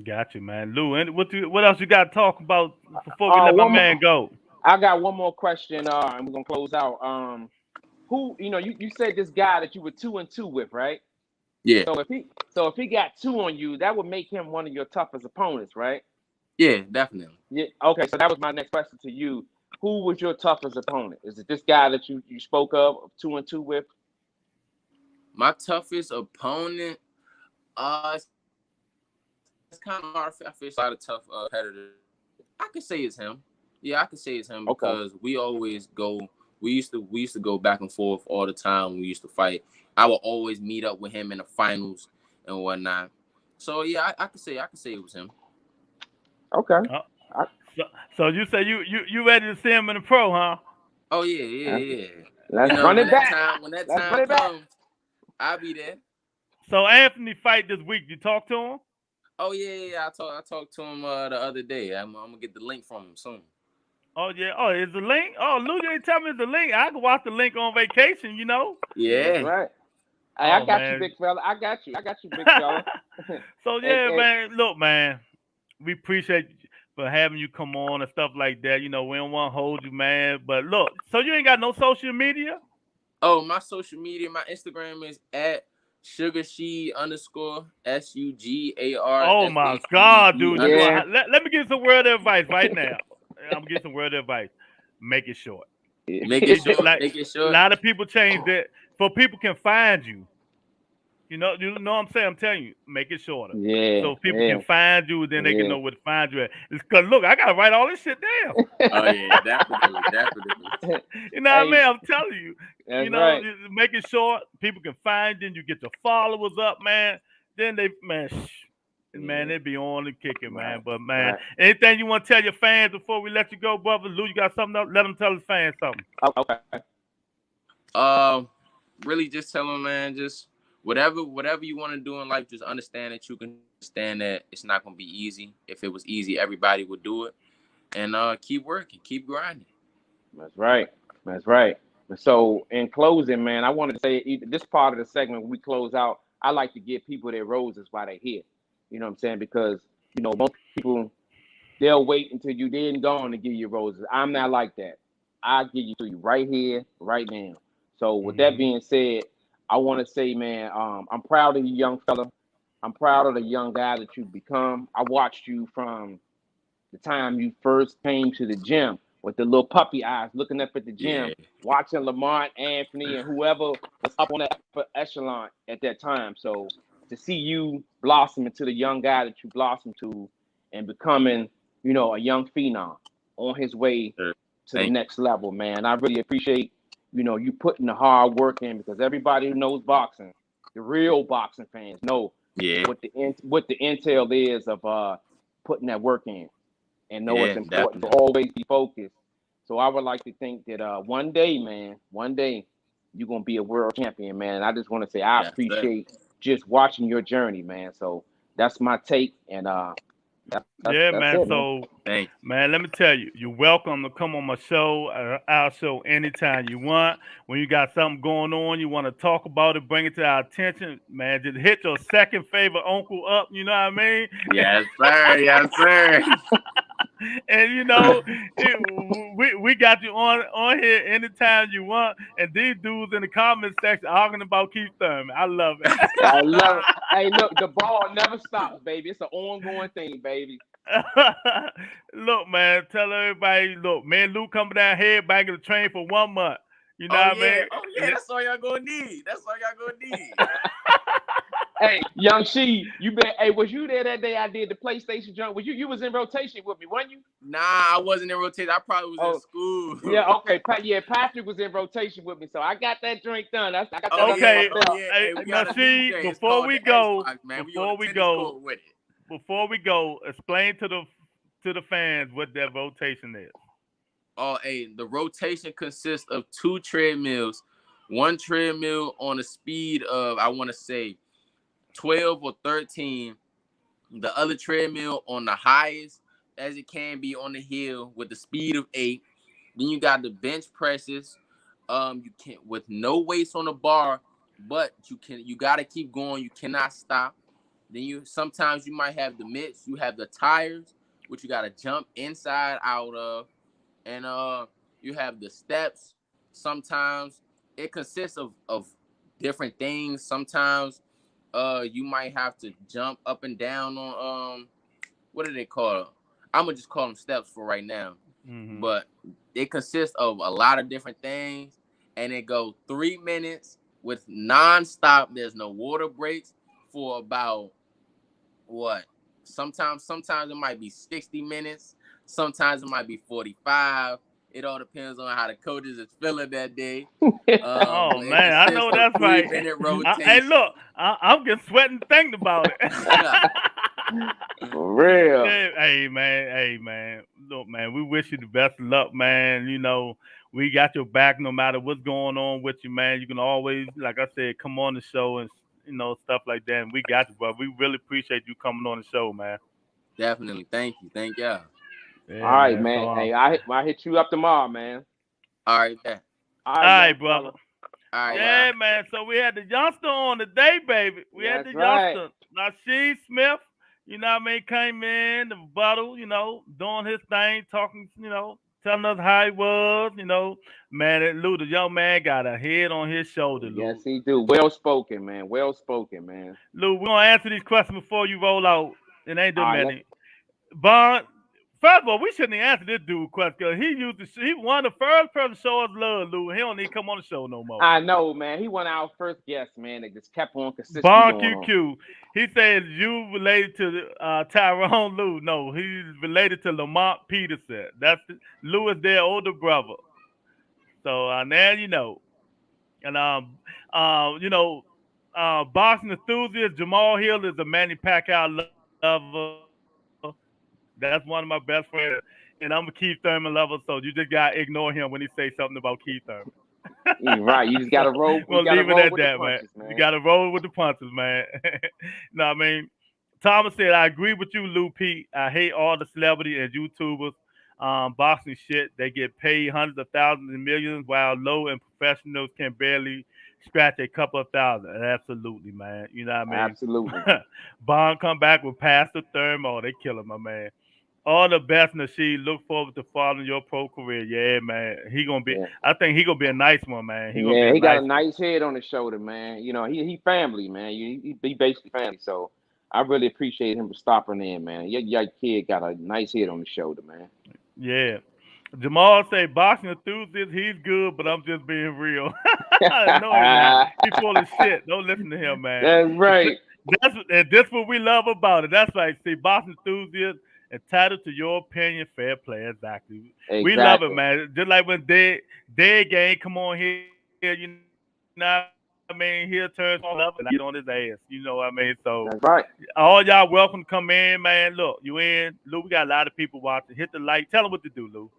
Got you, man. Lou, and what else you got to talk about before we let my One man more. go? I got one more question. And we're gonna close out. Who you said this guy that you were 2-2 with, right? Yeah, So if he got two on you, that would make him one of your toughest opponents, right? yeah, definitely. Yeah. Okay. So that was my next question to you. Who was your toughest opponent? Is it this guy that you spoke of 2-2 with? My toughest opponent, it's kind of hard. I face a lot of tough competitors. I could say it's him. Yeah, I could say it's him because we Okay. always go. We used to go back and forth all the time. We used to fight. I would always meet up with him in the finals and whatnot. So yeah, I could say it was him. Okay. Uh, I, so, so you say you ready to see him in the pro, huh? Oh yeah, let's, yeah, yeah. let's run When it back. that Let's time run it back. comes, I'll be there. So Anthony fight this week. You talk to him? Oh yeah, yeah, yeah. I talked to him the other day. I'm gonna get the link from him soon. Oh yeah. Oh, is the link? Oh, Lou, you ain't tell me the link. I can watch the link on vacation. You know. That's Yeah, right. Hey, I Oh got you, man. big fella. I got you. I got you, big fella. So and, yeah, and man. Look, man. We appreciate you for having you come on and stuff like that. You know, we don't want to hold you, man. But look, so you ain't got no social media? Oh, my social media, my Instagram is at sugarsheed underscore Oh my God, SUGARSHEED dude, you going yeah, underscore. to let me get some word of advice right now. I'm gonna get some word of advice. Make it short. Make it It short. like Make it a short. lot of people change that so people can find you. You know what I'm saying? I'm telling you, make it shorter. yeah, So people can yeah, find you, then they can yeah. know where to find you at. It's cause look, I gotta write all this shit down. Oh yeah, definitely, definitely. You know what I Hey, mean? I'm telling you. that's You know, right. make it short. People can find you. And you get your followers up, man. Then man, Yeah, they be on and kicking, right, man. But man, right. anything you want to tell your fans before we let you go, brother? Lou, you got something else? Let them tell the fans something. Okay. Um, really, just tell them, man, just whatever you want to do in life, just understand that you can understand that it's not gonna be easy. If it was easy, everybody would do it. And keep working, keep grinding. That's right. That's right. So, in closing, man, I wanted to say this part of the segment when we close out, I like to give people their roses while they're here. You know what I'm saying? Because most people they'll wait until you then gone to give you roses. I'm not like that. I give you to you right here, right now. So, with that Hmm. being said, I want to say, man, I'm proud of you, young fella. I'm proud of the young guy that you've become. I watched you from the time you first came to the gym with the little puppy eyes looking up at the Yeah, gym, watching Lamont, Anthony, and whoever was up on that upper echelon at that time. So to see you blossom into the young guy that you blossomed to and becoming, a young phenom on his way sure. to the Thank next level, man. I really appreciate, you putting the hard work in because everybody who knows boxing, the real boxing fans know you. Yeah, what the intel is of putting that work in and know it's yeah, important to definitely. always be focused. So I would like to think that one day, man, one day you're gonna be a world champion, man. And I just want to say I Yes, sir. appreciate just watching your journey, man. So that's my take, and that's Yeah, that's man. it, man. So, Thank man, let me tell you, you're welcome to come on my show, our show, anytime you want. When you got something going on, you want to talk about it, bring it to our attention, man. Just hit your second favorite uncle up. You know what I mean? you. Yes, sir. Yes, sir. And we got you on here anytime you want. And these dudes in the comment section arguing about Keith Thurman. I love I love it. Hey, look, the ball never stops, baby. It's an ongoing thing, baby. it. Look, man, tell everybody, look, man, Luke coming down here back in the train for 1 month. You know Oh what I yeah. mean? Oh yeah. That's all y'all gonna need. That's all y'all gonna need. Hey, young She, you been? Hey, was you there that day I did the PlayStation jump? Was you was in rotation with me, weren't you? Nah, I wasn't in rotation. I probably was in Oh, school. yeah, okay. Yeah, Patrick was in rotation with me, so I got that drink done. I got that Oh under my yeah. Okay, Oh belt. yeah. hey, Hey, we got a new Nasheed, game. It's called the Xbox, man. We on the before we tennis go, court with it. explain to the fans what that rotation is. Oh, hey, the rotation consists of two treadmills, one treadmill on a speed of, I want to say, 12 or 13. The other treadmill on the highest as it can be on the hill with the speed of 8. Then you got the bench presses. You can with no weights on the bar, but you gotta keep going. You cannot stop. Then sometimes you might have the mitts. You have the tires, which you gotta jump inside out of, and you have the steps. Sometimes it consists of different things. Sometimes you might have to jump up and down on what do they call them? I'm gonna just call them steps for right now. Mm-hmm. But it consists of a lot of different things, and it goes 3 minutes with non-stop. There's no water breaks for about what? Sometimes it might be 60 minutes. Sometimes it might be 45. It all depends on how the coaches is feeling that day. Oh But it man, I know consists of that's three right. minute Hey, rotation. look, I'm getting sweating thinking about it. For real. Yeah, hey man, look man, we wish you the best of luck, man. We got your back no matter what's going on with you, man. You can always, like I said, come on the show and stuff like that. And we got you, bro. We really appreciate you coming on the show, man. Definitely. Thank you. Thank y'all. All Yeah, right, man. man. Hey, I hit you up tomorrow, man. All right, bet. All All right, right, young brother. fella. All right, All right. y'all. Yeah, man. So we had the youngster on today, baby. We had That's the right. youngster, Nasheed Smith. You know what I mean? Came in the bottle, doing his thing, talking, telling us how he was, Man, Lou, the young man got a head on his shoulder, Yes, Lou. he do. Well spoken, man. Well spoken, man. Lou, we're gonna answer these questions before you roll out. It ain't All too right, let's. many. Bond, first of all, we shouldn't even answer this dude question because he one of the first person to show us love, Lou. He don't need to come on the show no more. I know, man. He went our first guest, man. That just kept on consistently Bond going on. QQ. He says you related to Tyrone Lou. No, he's related to Lamont Peterson. Lou is their older brother. So now you know. And boxing enthusiast Jamal Hill is a Manny Pacquiao lover. That's one of my best friends, and I'm a Keith Thurman lover. So you just gotta ignore him when he say something about Keith Thurman. You're right. You just We'll gotta leave it roll. at We that, gotta man. roll with the You punches, gotta man. roll with the punches, man. No, I mean, Thomas said, I agree with you, Lou Pete. I hate all the celebrity and YouTubers boxing shit. They get paid hundreds of thousands and millions, while low and professionals can barely scratch a couple of thousand. Absolutely, man. You know what I mean? Absolutely. Bond come back with Pastor Thermo. They kill him, my man. All the best, Nasheed. Look forward to following your pro career. Yeah, man. He gonna be. Yeah. I think he gonna be a nice one, man. He gonna be Yeah, a he got nice a one. nice head on his shoulder, man. You know, he family, man. He basically family. So I really appreciate him for stopping in, man. Your kid got a nice head on his shoulder, man. Yeah. Jamal say boxing enthusiast. He's good, but I'm just being real. No, he's not. He full of shit. Don't listen to him, man. That's The right. that's what we love about it. That's right. See, boxing enthusiast entitled to your opinion, fair play. Exactly. We love it, Exactly. man. Just like when Dead Game come on here, you know what I mean? He'll turn some love and I get on his ass. You know what I mean? So That's all right. y'all welcome to come in, man. Look, you in. Lou, we got a lot of people watching. Hit the like. Tell them what to do, Lou.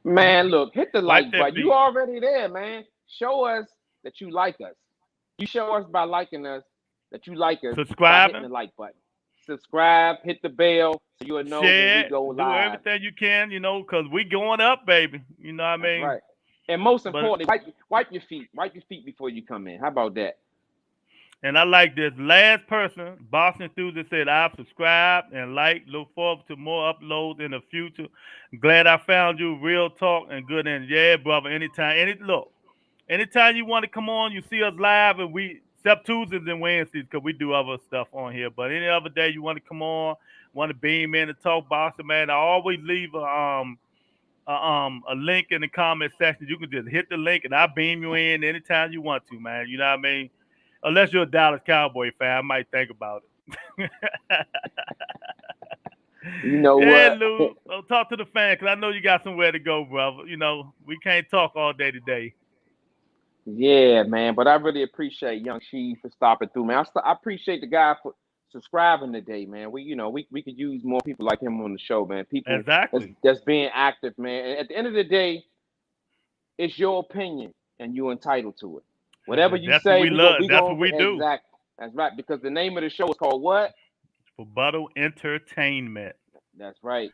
Man, look, hit the Wipe like their button. feet. You already there, man. Show us that you like us. You show us by liking us that you like us by hitting the Subscribing, like button. Subscribe, hit the bell so you'll know when we share, go do live. everything you can, because we going up, baby. You know what I That's mean? right. And most But importantly, wipe your feet. Wipe your feet before you come in. How about that? and I like this last person, Boston Enthusiast said, I've subscribed and like. Look forward to more uploads in the future. Glad I found you. Real talk and good. And yeah, brother. Anytime. Anytime you want to come on, you see us live, and we except Tuesdays and Wednesdays because we do other stuff on here. But any other day you want to come on, want to beam in and talk boxing, man, I always leave a link in the comment section. You can just hit the link and I beam you in anytime you want to, man. You know what I mean? Unless you're a Dallas Cowboy fan, I might think about it. You know Yeah, what? Lou. So talk to the fan because I know you got somewhere to go, brother. We can't talk all day today. Yeah, man. But I really appreciate Young She for stopping through, man. I appreciate the guy for subscribing today, man. We could use more people like him on the show, man. People Exactly. that's being active, man. And at the end of the day, it's your opinion and you're entitled to it. Whatever you That's what say, we love. we That's go what we do. exact. That's right. Because the name of the show is called what? For Buttle Entertainment. That's right.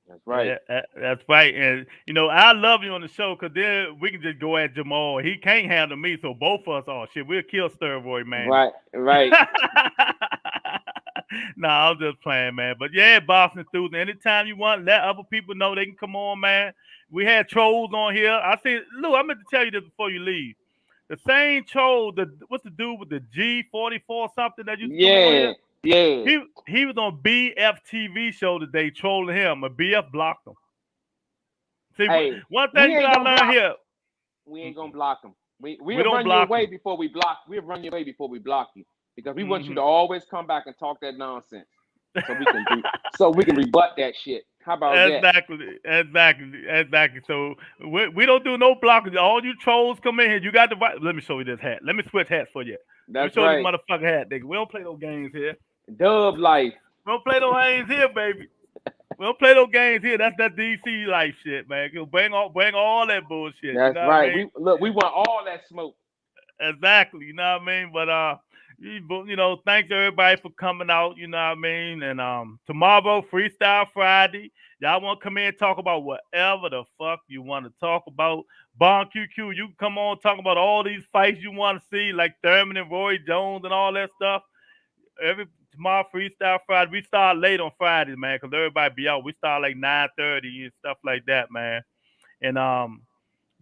That's right. That's right. And I love you on the show because then we can just go at Jamal. He can't handle me, so both of us, oh shit, we'll kill Steroid Man. Right. Right. Nah, I'm just playing, man. But yeah, Boston students, anytime you want, let other people know they can come on, man. We had trolls on here. I see, Lou, I meant to tell you this before you leave. The same troll, what's the dude with the G44 something that used to come on Yeah. here? Yeah. He was on BF TV show today trolling him. A BF blocked him. See, Hey, one thing we you ain't gotta gonna learn block. here. We ain't gonna Mm-mm. block them. We We'll don't run you block away them. before we block. We'll run you away before we block you because we want you Hmm. to always come back and talk that nonsense so we can so we can rebut that shit. How about that? Exactly. So we don't do no blocking. All you trolls come in here. You got the right. Let me show you this hat. Let me switch hats for you. Let me That's show you this right. motherfucking hat, nigga. We don't play no games here. Dub life. We don't play no games here, baby. We don't play no games here. That's that DC life shit, man. You bring all that bullshit. You That's know what I right. mean? We look. We want all that smoke. Exactly. You know what I mean? But thanks everybody for coming out. You know what I mean? And tomorrow, Freestyle Friday. Y'all want to come in and talk about whatever the fuck you want to talk about. Bon QQ, you can come on talk about all these fights you want to see, like Thurman and Roy Jones and all that stuff. Every Tomorrow, Freestyle Friday. We start late on Fridays, man, because everybody be out. We start like 9:30 and stuff like that, man. And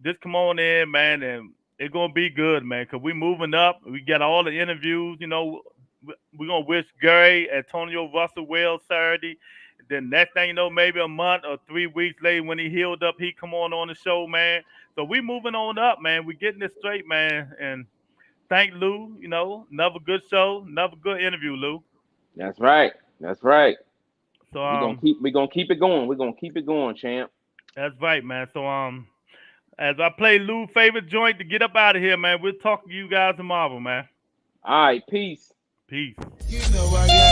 just come on in, man, and it's gonna be good, man. Cause we moving up. We got all the interviews. We're gonna wish Gary Antonio Russell well Saturday. Then next thing you know, maybe a month or 3 weeks later, when he healed up, he come on the show, man. So we moving on up, man. We getting this straight, man. And thank Lou. Another good show, another good interview, Lou. That's right. That's right. So We gonna keep it going. We're gonna keep it going, champ. that's right, man. So as I play Lou's favorite joint to get up out of here, man, we'll talk to you guys tomorrow, man. All right. Peace. Peace. You know I got